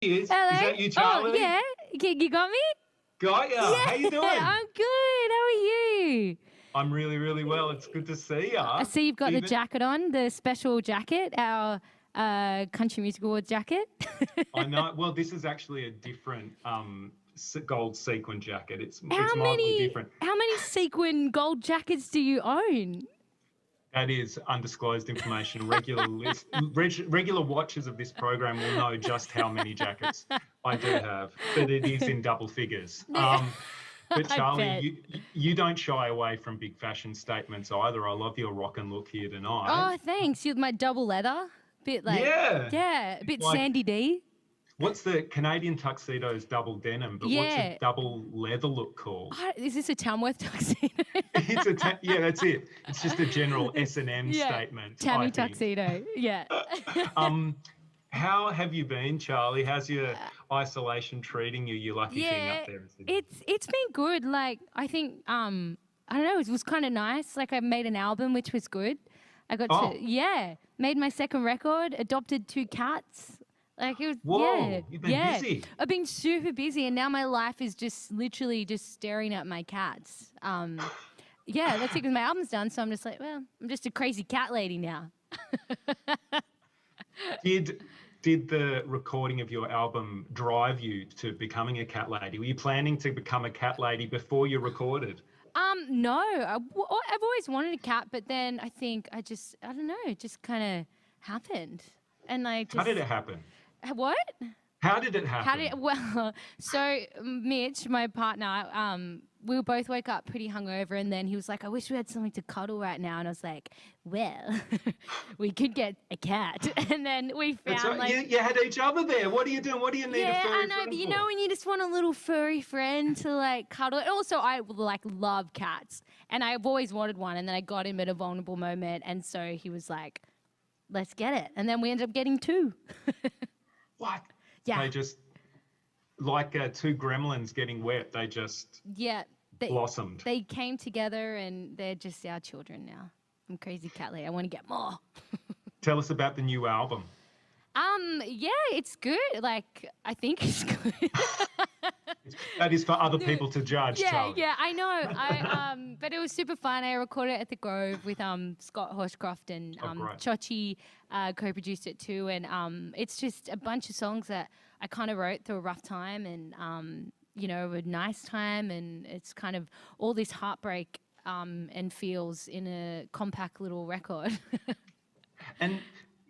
Is Hello. that you, Oh, Charlie? yeah. You got me? Got ya. Yeah, How you doing? I'm good. How are you? I'm really, really well. It's good to see I ya. see you've got the Even jacket on, the special jacket, our Country Music Awards jacket. I know. Well, this is actually a different gold sequin jacket. It's How mildly many different. how many sequin gold jackets do you own? That is undisclosed information. Regular watchers of this program will know just how many jackets I do have, but it is in double figures. Yeah. But I Charlie, bet. you don't shy away from big fashion statements either. I love your rock and look here tonight. Oh, thanks. You're my double leather. Bit like, Yeah, yeah, a it's bit like Sandy D. what's the Canadian tuxedo's double denim, but what's a Yeah. double leather look called? Is this a Tamworth tuxedo? Yeah, that's it. It's just a general S&M Yeah. statement, I Tammy think. tuxedo. Yeah. Um, how have you been, Charlie? How's your isolation treating you? You lucky thing up Yeah, there in Sydney. it's been good. Like I think I don't know, it was kind of nice. Like I made an album which was good. I got Oh, to made my second record, adopted two cats. Like it was whoa, you've been busy. I've been super busy and now my life is just literally just staring at my cats. Yeah, that's it because my album's done, so I'm just like, well, I'm just a crazy cat lady now. Did the recording of your album drive you to becoming a cat lady? Were you planning to become a cat lady before you recorded? No, I've always wanted a cat, but then I don't know, it just kind of happened. And I How just, did it happen? what? How did it How did, happen? well, so Mitch, my partner, we were both woke up pretty hungover and then he was like, I wish we had something to cuddle right now. And I was like, well, we could get a cat. And then we That's found right. like, You had each other there. What are you doing? What do you need a yeah, I furry know, friend but you for? know when you just want a little furry friend to like cuddle. And also, I like love cats, and I've always wanted one. And then I got him at a vulnerable moment, and so he was like, "Let's get it." And then we ended up getting two. What? Yeah, They just, like two gremlins getting wet, they just yeah. blossomed. They came together, and they're just our children now. I'm crazy cat lady. I want to get more. Tell us about the new album. Yeah, it's good. Like, I think it's good. That is for other people to judge, Yeah, Charlie. yeah, I know. But it was super fun. I recorded it at the Grove with Scott Horscroft and Oh, great. Chochi co-produced it too. And it's just a bunch of songs that I kind of wrote through a rough time and you know, a nice time. And it's kind of all this heartbreak and feels in a compact little record. And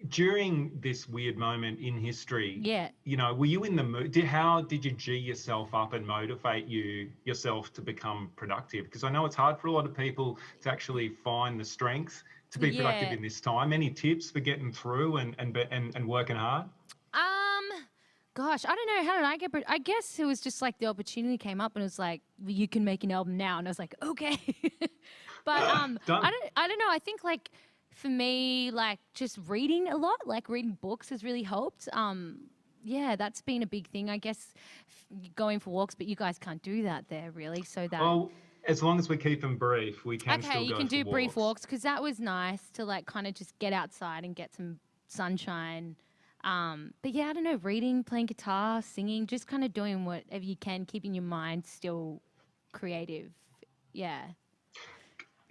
during this weird moment in history, Yeah. you know, were you in the mood? How did you G yourself up and motivate yourself to become productive? Because I know it's hard for a lot of people to actually find the strength to be productive Yeah. in this time. Any tips for getting through and working hard? Gosh, I don't know. How did I get? I guess it was just like the opportunity came up and it was like, well, you can make an album now, and I was like, okay. But Done. I don't know. I think like for me, like just reading a lot, like reading books has really helped. Yeah, that's been a big thing. I guess going for walks, but you guys can't do that there really. So that Well, as long as we keep them brief, we can okay, still you go can for do brief walks. walks because that was nice to like kind of just get outside and get some sunshine. But yeah, I don't know, reading, playing guitar, singing, just kind of doing whatever you can, keeping your mind still creative. Yeah.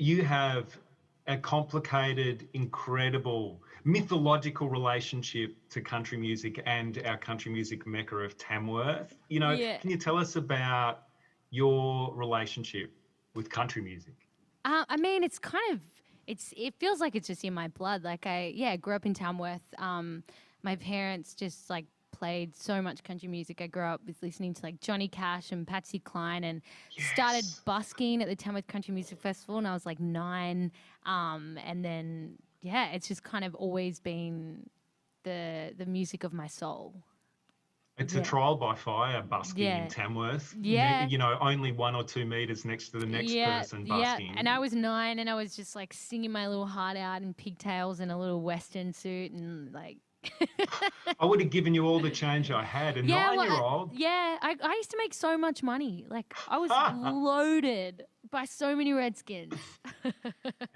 You have a complicated, incredible, mythological relationship to country music and our country music mecca of Tamworth. You know, Yeah. can you tell us about your relationship with country music? I mean, it's kind of, it feels like it's just in my blood. Like grew up in Tamworth. My parents just like played so much country music. I grew up with listening to like Johnny Cash and Patsy Cline and started Yes. busking at the Tamworth Country Music Festival when I was like 9. And then, yeah, it's just kind of always been the music of my soul. It's Yeah. a trial by fire busking Yeah. in Tamworth. Yeah. You know, only 1 or 2 meters next to the next person busking. And I was 9 and I was just like singing my little heart out in pigtails and a little western suit and like I would have given you all the change I had. A yeah, 9-year-old. I used to make so much money. Like I was loaded by so many Redskins. And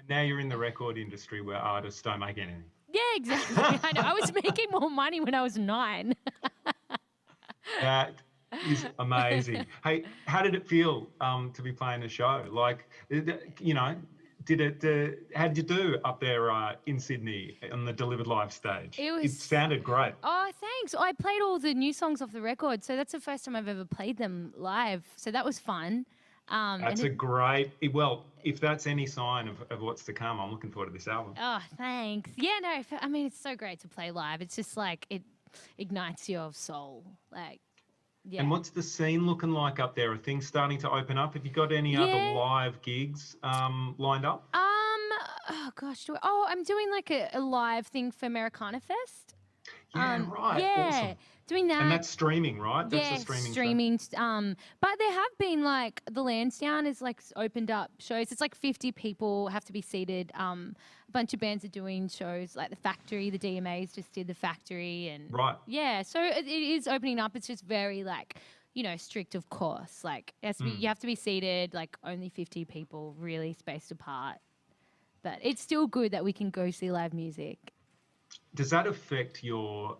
now you're in the record industry where artists don't make anything. Yeah, exactly. I know. I was making more money when I was 9. That is amazing. Hey, how did it feel to be playing a show? Like, you know, how did you do up there in Sydney on the Delivered Live stage? It It was. sounded great. Oh, thanks. I played all the new songs off the record, so that's the first time I've ever played them live. So that was fun. That's a great, well, if that's any sign of what's to come, I'm looking forward to this album. Oh, thanks. Yeah, no, I mean, it's so great to play live. It's just like it ignites your soul. Like, yeah. And what's the scene looking like up there? Are things starting to open up? Have you got any other Yeah. live gigs lined up? Oh gosh, I'm doing like a live thing for Americana Fest. Yeah, right. Yeah, Awesome. doing that. And that's streaming, right? That's Yeah, a streaming show. streaming. But there have been like the Lansdowne is like opened up shows. It's like 50 people have to be seated. A bunch of bands are doing shows like the Factory. The DMAs just did the Factory, and Right. yeah. So it is opening up. It's just very like, strict, of course. Like it has to be, you have to be seated, like only 50 people, really spaced apart. But it's still good that we can go see live music. Does that affect your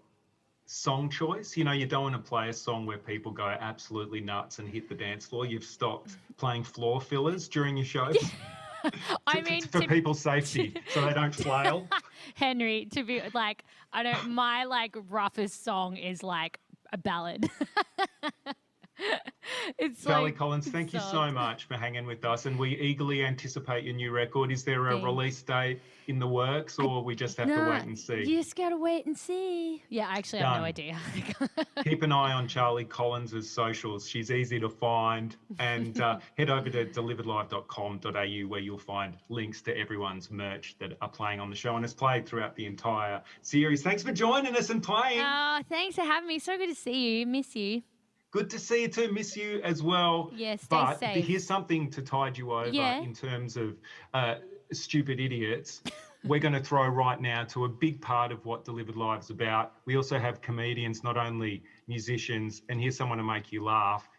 song choice? You don't want to play a song where people go absolutely nuts and hit the dance floor. You've stopped playing floor fillers during your shows. For people's safety, so they don't flail. Henry, to be like, my like roughest song is like a ballad. It's Sally like Collins, thank you so much for hanging with us, and we eagerly anticipate your new record. Is there a release date in the works, or we just have to wait and see? You just gotta wait and see. Yeah, I actually have no idea. Keep an eye on Charli Collins' socials. She's easy to find, and head over to deliveredlive.com.au where you'll find links to everyone's merch that are playing on the show and has played throughout the entire series. Thanks for joining us and playing. Oh, thanks for having me. So good to see you. Miss you. Good to see you too. Miss you as well. Yeah, stay safe. But here's something to tide you over in terms of stupid idiots. We're going to throw right now to a big part of what Delivered Live's about. We also have comedians, not only musicians, and here's someone to make you laugh.